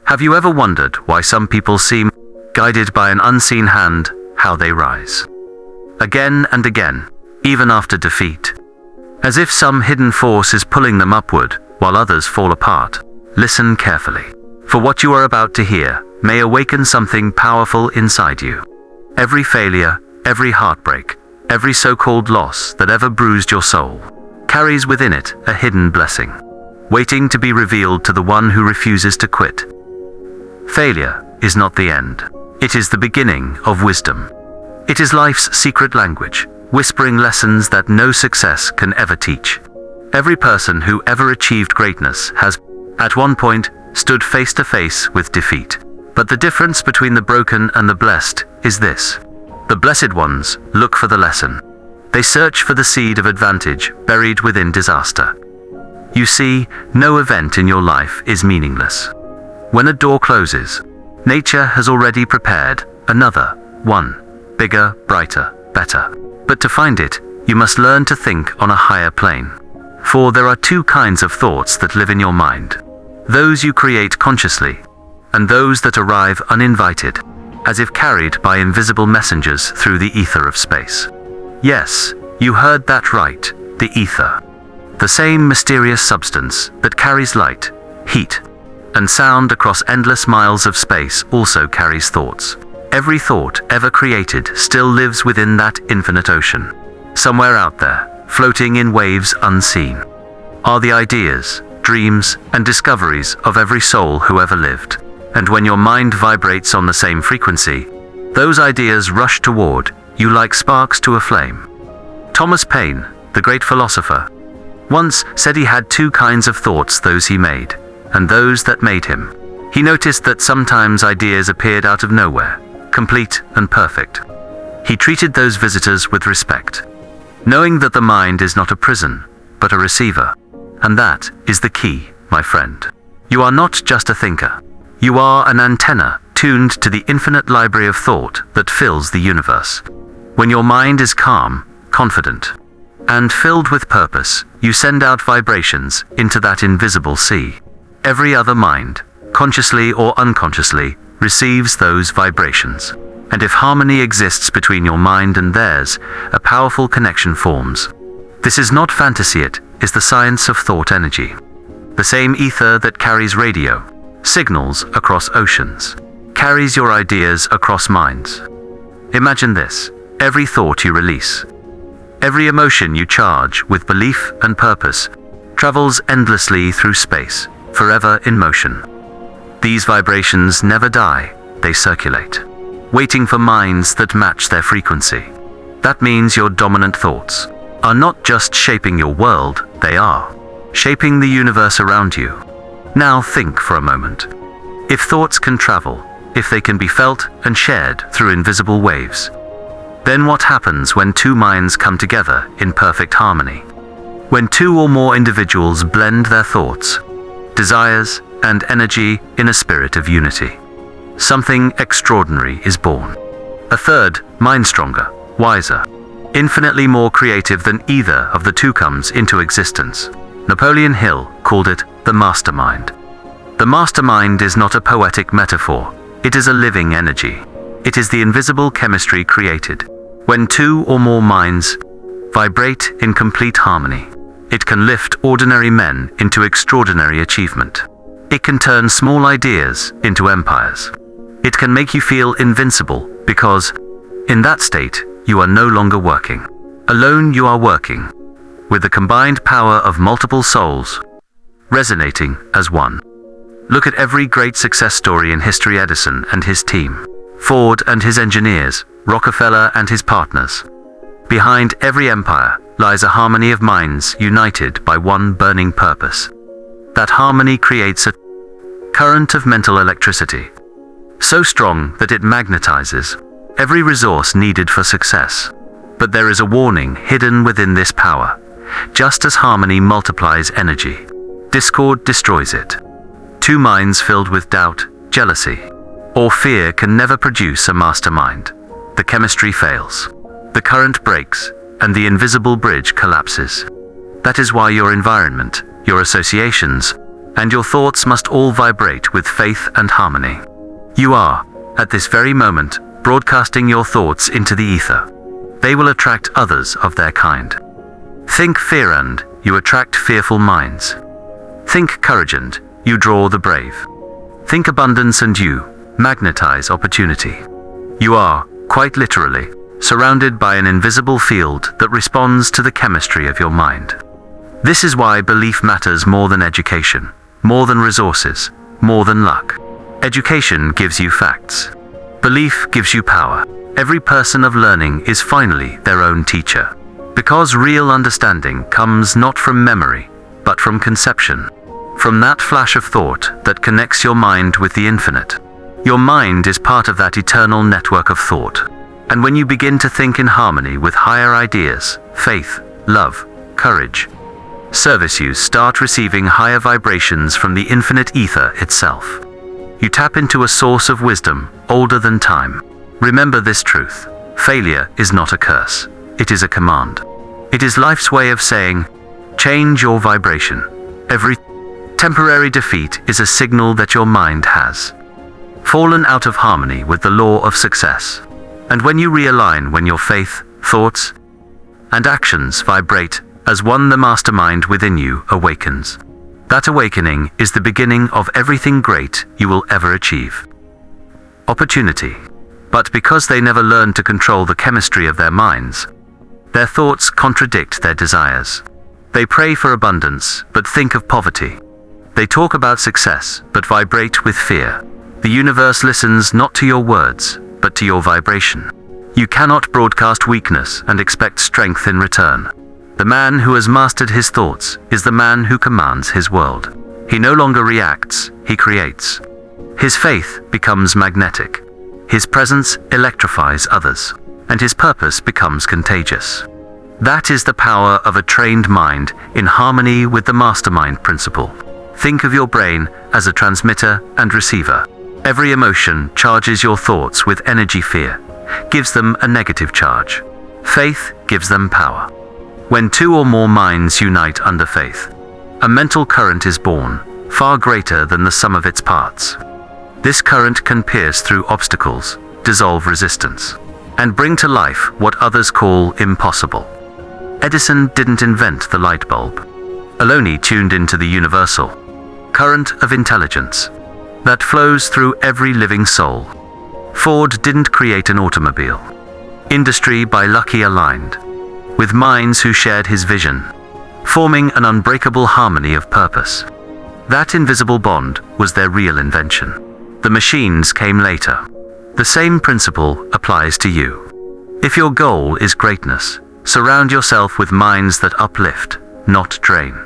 Have you ever wondered why some people seem guided by an unseen hand, how they rise? Again and again, even after defeat. As if some hidden force is pulling them upward, while others fall apart. Listen carefully. For what you are about to hear may awaken something powerful inside you. Every failure, every heartbreak, every so-called loss that ever bruised your soul, carries within it a hidden blessing, waiting to be revealed to the one who refuses to quit. Failure is not the end. It is the beginning of wisdom. It is life's secret language, whispering lessons that no success can ever teach. Every person who ever achieved greatness has, at one point, stood face to face with defeat. But the difference between the broken and the blessed is this. The blessed ones look for the lesson. They search for the seed of advantage buried within disaster. You see, no event in your life is meaningless. When a door closes, nature has already prepared another one, bigger, brighter, better. But to find it, you must learn to think on a higher plane. For there are two kinds of thoughts that live in your mind. Those you create consciously, and those that arrive uninvited, as if carried by invisible messengers through the ether of space. Yes, you heard that right, the ether. The same mysterious substance that carries light, heat, and sound across endless miles of space also carries thoughts. Every thought ever created still lives within that infinite ocean. Somewhere out there, floating in waves unseen, are the ideas, dreams, and discoveries of every soul who ever lived. And when your mind vibrates on the same frequency, those ideas rush toward you like sparks to a flame. Thomas Paine, the great philosopher, once said he had two kinds of thoughts, those he made, and those that made him. He noticed that sometimes ideas appeared out of nowhere, complete and perfect. He treated those visitors with respect, knowing that the mind is not a prison, but a receiver. And that is the key, my friend. You are not just a thinker. You are an antenna tuned to the infinite library of thought that fills the universe. When your mind is calm, confident, and filled with purpose, you send out vibrations into that invisible sea. Every other mind, consciously or unconsciously, receives those vibrations. And if harmony exists between your mind and theirs, a powerful connection forms. This is not fantasy, it is the science of thought energy. The same ether that carries radio signals across oceans carries your ideas across minds. Imagine this: every thought you release, every emotion you charge with belief and purpose, travels endlessly through space, forever in motion. These vibrations never die, they circulate, waiting for minds that match their frequency. That means your dominant thoughts are not just shaping your world, they are shaping the universe around you. Now think for a moment. If thoughts can travel, if they can be felt and shared through invisible waves, then what happens when two minds come together in perfect harmony? When two or more individuals blend their thoughts, desires, and energy in a spirit of unity, something extraordinary is born. A third, mind stronger, wiser, infinitely more creative than either of the two comes into existence. Napoleon Hill called it the mastermind. The mastermind is not a poetic metaphor, it is a living energy. It is the invisible chemistry created when two or more minds vibrate in complete harmony. It can lift ordinary men into extraordinary achievement. It can turn small ideas into empires. It can make you feel invincible because, in that state, you are no longer working alone, you are working with the combined power of multiple souls, resonating as one. Look at every great success story in history: Edison and his team, Ford and his engineers, Rockefeller and his partners. Behind every empire lies a harmony of minds united by one burning purpose. That harmony creates a current of mental electricity, so strong that it magnetizes every resource needed for success. But there is a warning hidden within this power. Just as harmony multiplies energy, discord destroys it. Two minds filled with doubt, jealousy, or fear can never produce a mastermind. The chemistry fails, the current breaks, and the invisible bridge collapses. That is why your environment, your associations, and your thoughts must all vibrate with faith and harmony. You are, at this very moment, broadcasting your thoughts into the ether. They will attract others of their kind. Think fear and you attract fearful minds. Think courage and you draw the brave. Think abundance and you magnetize opportunity. You are, quite literally, surrounded by an invisible field that responds to the chemistry of your mind. This is why belief matters more than education, more than resources, more than luck. Education gives you facts. Belief gives you power. Every person of learning is finally their own teacher. Because real understanding comes not from memory, but from conception. From that flash of thought that connects your mind with the infinite. Your mind is part of that eternal network of thought. And when you begin to think in harmony with higher ideas, faith, love, courage, service, you start receiving higher vibrations from the infinite ether itself. You tap into a source of wisdom older than time. Remember this truth: failure is not a curse, it is a command. It is life's way of saying, change your vibration. Every temporary defeat is a signal that your mind has fallen out of harmony with the law of success. And when you realign, when your faith, thoughts, and actions vibrate as one, the mastermind within you awakens. That awakening is the beginning of everything great you will ever achieve. Opportunity. But because they never learn to control the chemistry of their minds, their thoughts contradict their desires. They pray for abundance, but think of poverty. They talk about success, but vibrate with fear. The universe listens not to your words, but to your vibration. You cannot broadcast weakness and expect strength in return. The man who has mastered his thoughts is the man who commands his world. He no longer reacts, he creates. His faith becomes magnetic. His presence electrifies others, and his purpose becomes contagious. That is the power of a trained mind in harmony with the mastermind principle. Think of your brain as a transmitter and receiver. Every emotion charges your thoughts with energy. Fear gives them a negative charge. Faith gives them power. When two or more minds unite under faith, a mental current is born, far greater than the sum of its parts. This current can pierce through obstacles, dissolve resistance, and bring to life what others call impossible. Edison didn't invent the light bulb. Alone he tuned into the universal current of intelligence that flows through every living soul. Ford didn't create an automobile. Industry by lucky aligned with minds who shared his vision, forming an unbreakable harmony of purpose. That invisible bond was their real invention. The machines came later. The same principle applies to you. If your goal is greatness, surround yourself with minds that uplift, not drain.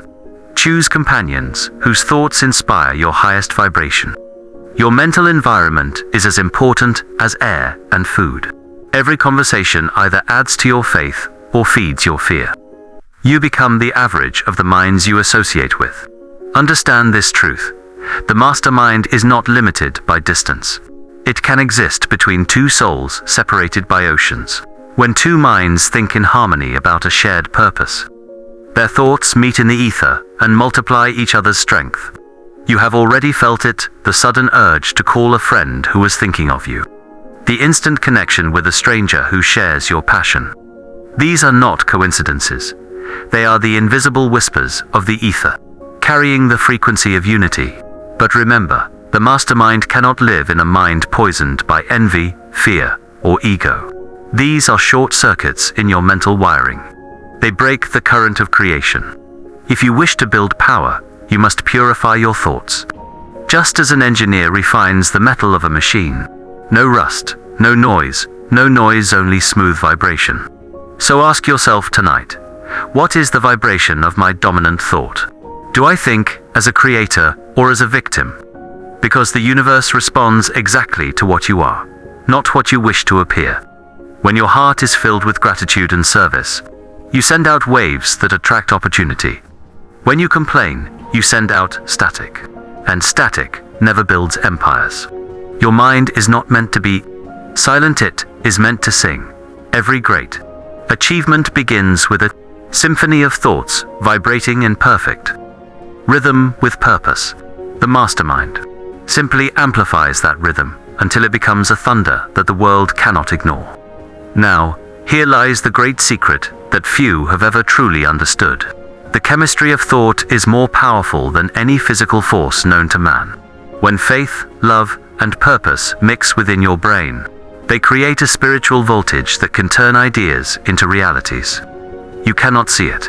Choose companions whose thoughts inspire your highest vibration. Your mental environment is as important as air and food. Every conversation either adds to your faith or feeds your fear. You become the average of the minds you associate with. Understand this truth. The mastermind is not limited by distance. It can exist between two souls separated by oceans. When two minds think in harmony about a shared purpose, their thoughts meet in the ether and multiply each other's strength. You have already felt it, the sudden urge to call a friend who was thinking of you. The instant connection with a stranger who shares your passion. These are not coincidences. They are the invisible whispers of the ether, carrying the frequency of unity. But remember, the mastermind cannot live in a mind poisoned by envy, fear, or ego. These are short circuits in your mental wiring. They break the current of creation. If you wish to build power, you must purify your thoughts. Just as an engineer refines the metal of a machine. No rust, no noise, only smooth vibration. So ask yourself tonight, what is the vibration of my dominant thought? Do I think as a creator or as a victim? Because the universe responds exactly to what you are, not what you wish to appear. When your heart is filled with gratitude and service, you send out waves that attract opportunity. When you complain, you send out static. And static never builds empires. Your mind is not meant to be silent, it is meant to sing. Every great achievement begins with a symphony of thoughts vibrating in perfect rhythm with purpose. The mastermind simply amplifies that rhythm until it becomes a thunder that the world cannot ignore. Now, here lies the great secret that few have ever truly understood. The chemistry of thought is more powerful than any physical force known to man. When faith, love, and purpose mix within your brain, they create a spiritual voltage that can turn ideas into realities. You cannot see it,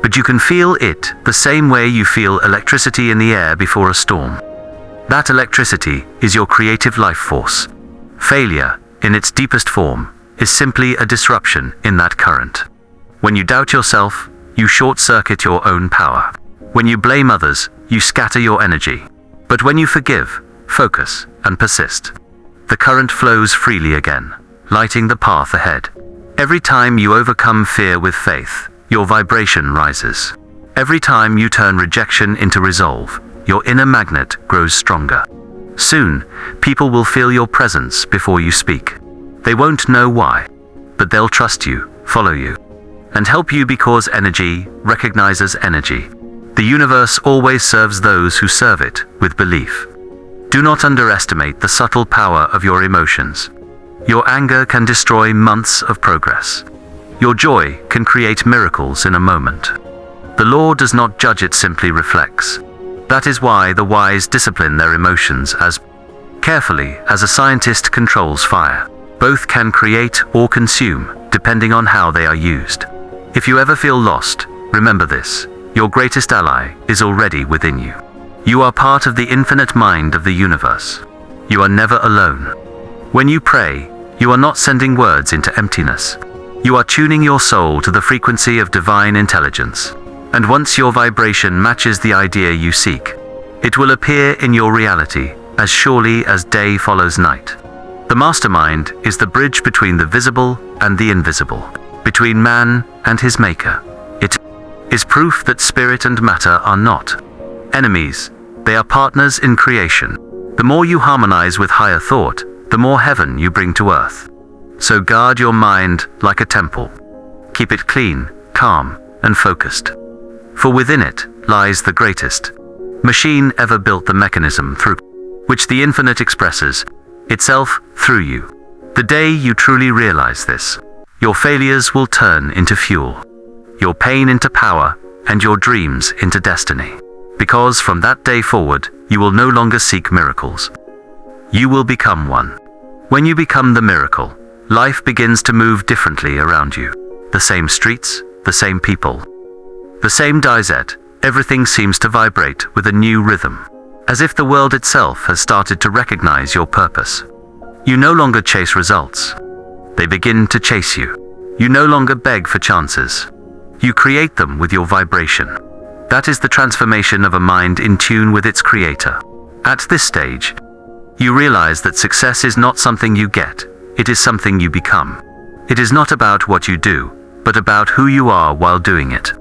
but you can feel it the same way you feel electricity in the air before a storm. That electricity is your creative life force. Failure, in its deepest form, is simply a disruption in that current. When you doubt yourself, you short-circuit your own power. When you blame others, you scatter your energy. But when you forgive, focus, and persist, the current flows freely again, lighting the path ahead. Every time you overcome fear with faith, your vibration rises. Every time you turn rejection into resolve, your inner magnet grows stronger. Soon, people will feel your presence before you speak. They won't know why, but they'll trust you, follow you, and help you because energy recognizes energy. The universe always serves those who serve it with belief. Do not underestimate the subtle power of your emotions. Your anger can destroy months of progress. Your joy can create miracles in a moment. The law does not judge, it simply reflects. That is why the wise discipline their emotions as carefully as a scientist controls fire. Both can create or consume, depending on how they are used. If you ever feel lost, remember this: your greatest ally is already within you. You are part of the infinite mind of the universe. You are never alone. When you pray, you are not sending words into emptiness. You are tuning your soul to the frequency of divine intelligence. And once your vibration matches the idea you seek, it will appear in your reality as surely as day follows night. The mastermind is the bridge between the visible and the invisible, between man and his maker. It is proof that spirit and matter are not enemies, they are partners in creation. The more you harmonize with higher thought, the more heaven you bring to earth. So guard your mind like a temple. Keep it clean, calm, and focused. For within it lies the greatest machine ever built, the mechanism through which the infinite expresses itself through you. The day you truly realize this, your failures will turn into fuel, your pain into power, and your dreams into destiny. Because from that day forward, you will no longer seek miracles. You will become one. When you become the miracle, life begins to move differently around you. The same streets, the same people, the same DZ, everything seems to vibrate with a new rhythm, as if the world itself has started to recognize your purpose. You no longer chase results. They begin to chase you. You no longer beg for chances. You create them with your vibration. That is the transformation of a mind in tune with its creator. At this stage, you realize that success is not something you get, it is something you become. It is not about what you do, but about who you are while doing it.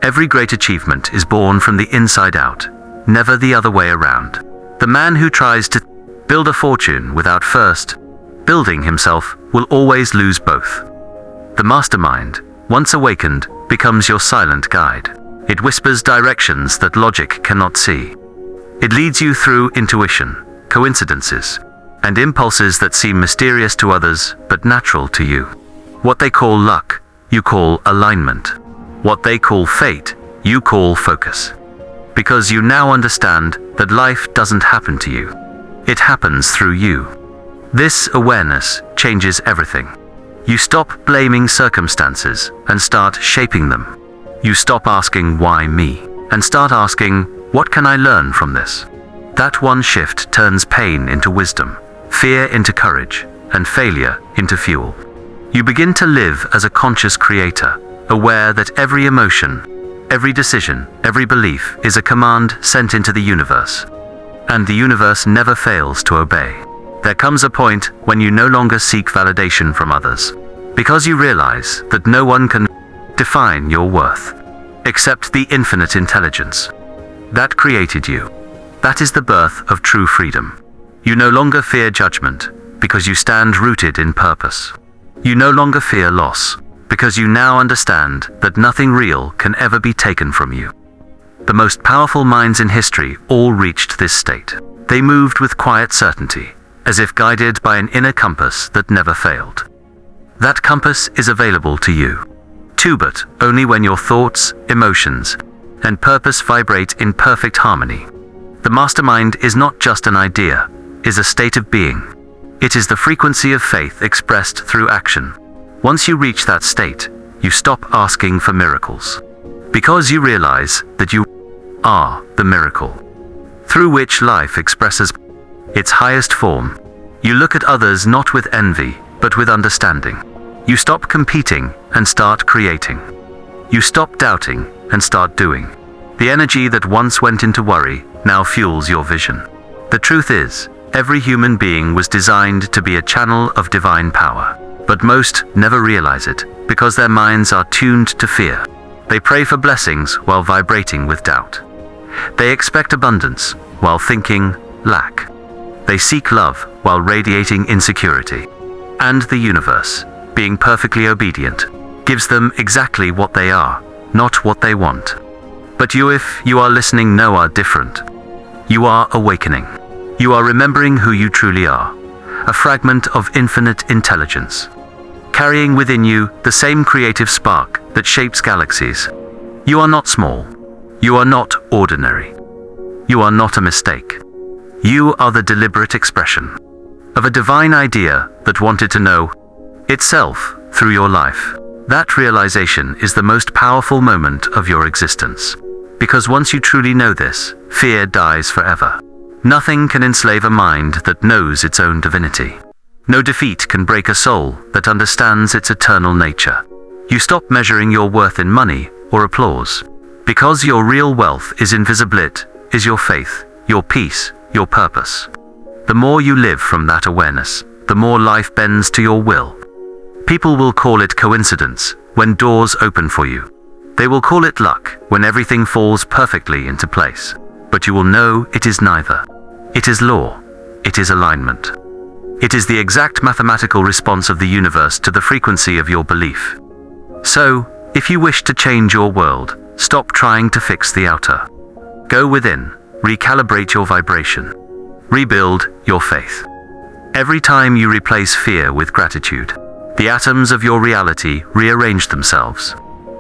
Every great achievement is born from the inside out, never the other way around. The man who tries to build a fortune without first building himself will always lose both. The mastermind, once awakened, becomes your silent guide. It whispers directions that logic cannot see. It leads you through intuition, coincidences, and impulses that seem mysterious to others but natural to you. What they call luck, you call alignment. What they call fate, you call focus. Because you now understand that life doesn't happen to you. It happens through you. This awareness changes everything. You stop blaming circumstances and start shaping them. You stop asking why me and start asking, what can I learn from this? That one shift turns pain into wisdom, fear into courage, and failure into fuel. You begin to live as a conscious creator, aware that every emotion, every decision, every belief is a command sent into the universe. And the universe never fails to obey. There comes a point when you no longer seek validation from others, because you realize that no one can define your worth, except the infinite intelligence that created you. That is the birth of true freedom. You no longer fear judgment, because you stand rooted in purpose. You no longer fear loss, because you now understand that nothing real can ever be taken from you. The most powerful minds in history all reached this state. They moved with quiet certainty, as if guided by an inner compass that never failed. That compass is available to you, too, but only when your thoughts, emotions, and purpose vibrate in perfect harmony. The mastermind is not just an idea, it is a state of being. It is the frequency of faith expressed through action. Once you reach that state, you stop asking for miracles, because you realize that you are the miracle through which life expresses its highest form. You look at others not with envy, but with understanding. You stop competing and start creating. You stop doubting and start doing. The energy that once went into worry now fuels your vision. The truth is, every human being was designed to be a channel of divine power. But most never realize it, because their minds are tuned to fear. They pray for blessings while vibrating with doubt. They expect abundance while thinking lack. They seek love while radiating insecurity. And the universe, being perfectly obedient, gives them exactly what they are, not what they want. But you, if you are listening, know are different. You are awakening. You are remembering who you truly are, a fragment of infinite intelligence, carrying within you the same creative spark that shapes galaxies. You are not small. You are not ordinary. You are not a mistake. You are the deliberate expression of a divine idea that wanted to know itself through your life. That realization is the most powerful moment of your existence. Because once you truly know this, fear dies forever. Nothing can enslave a mind that knows its own divinity. No defeat can break a soul that understands its eternal nature. You stop measuring your worth in money or applause, because your real wealth is invisible. It is your faith, your peace, your purpose. The more you live from that awareness, the more life bends to your will. People will call it coincidence when doors open for you. They will call it luck when everything falls perfectly into place. But you will know it is neither. It is law. It is alignment. It is the exact mathematical response of the universe to the frequency of your belief. So, if you wish to change your world, stop trying to fix the outer. Go within, recalibrate your vibration, rebuild your faith. Every time you replace fear with gratitude, the atoms of your reality rearrange themselves.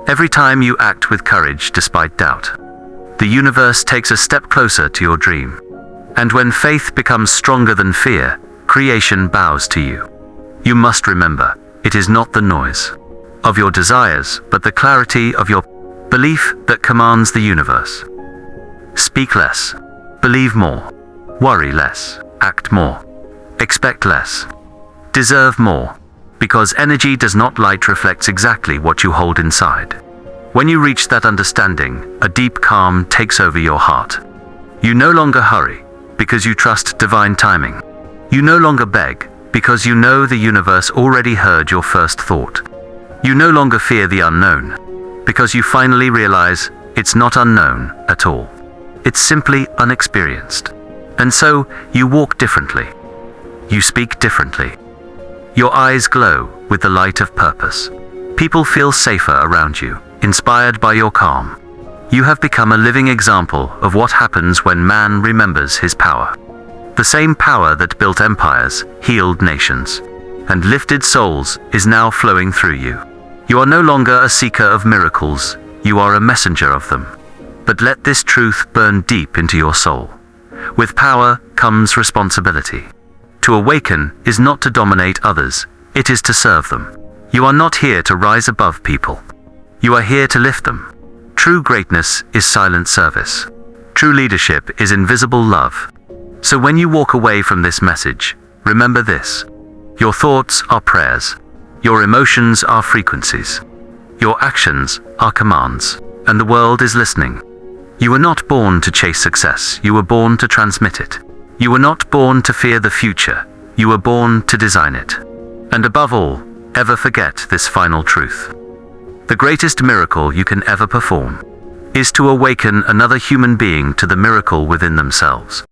Every time you act with courage despite doubt, the universe takes a step closer to your dream. And when faith becomes stronger than fear, creation bows to you. You must remember, it is not the noise of your desires, but the clarity of your belief that commands the universe. Speak less, believe more, worry less, act more, expect less, deserve more, because energy does not light reflects exactly what you hold inside. When you reach that understanding, a deep calm takes over your heart. You no longer hurry, because you trust divine timing. You no longer beg, because you know the universe already heard your first thought. You no longer fear the unknown, because you finally realize it's not unknown at all. It's simply unexperienced. And so, you walk differently. You speak differently. Your eyes glow with the light of purpose. People feel safer around you, inspired by your calm. You have become a living example of what happens when man remembers his power. The same power that built empires, healed nations, and lifted souls is now flowing through you. You are no longer a seeker of miracles, you are a messenger of them. But let this truth burn deep into your soul. With power comes responsibility. To awaken is not to dominate others, it is to serve them. You are not here to rise above people. You are here to lift them. True greatness is silent service. True leadership is invisible love. So when you walk away from this message, remember this. Your thoughts are prayers. Your emotions are frequencies. Your actions are commands. And the world is listening. You were not born to chase success, you were born to transmit it. You were not born to fear the future, you were born to design it. And above all, ever forget this final truth. The greatest miracle you can ever perform is to awaken another human being to the miracle within themselves.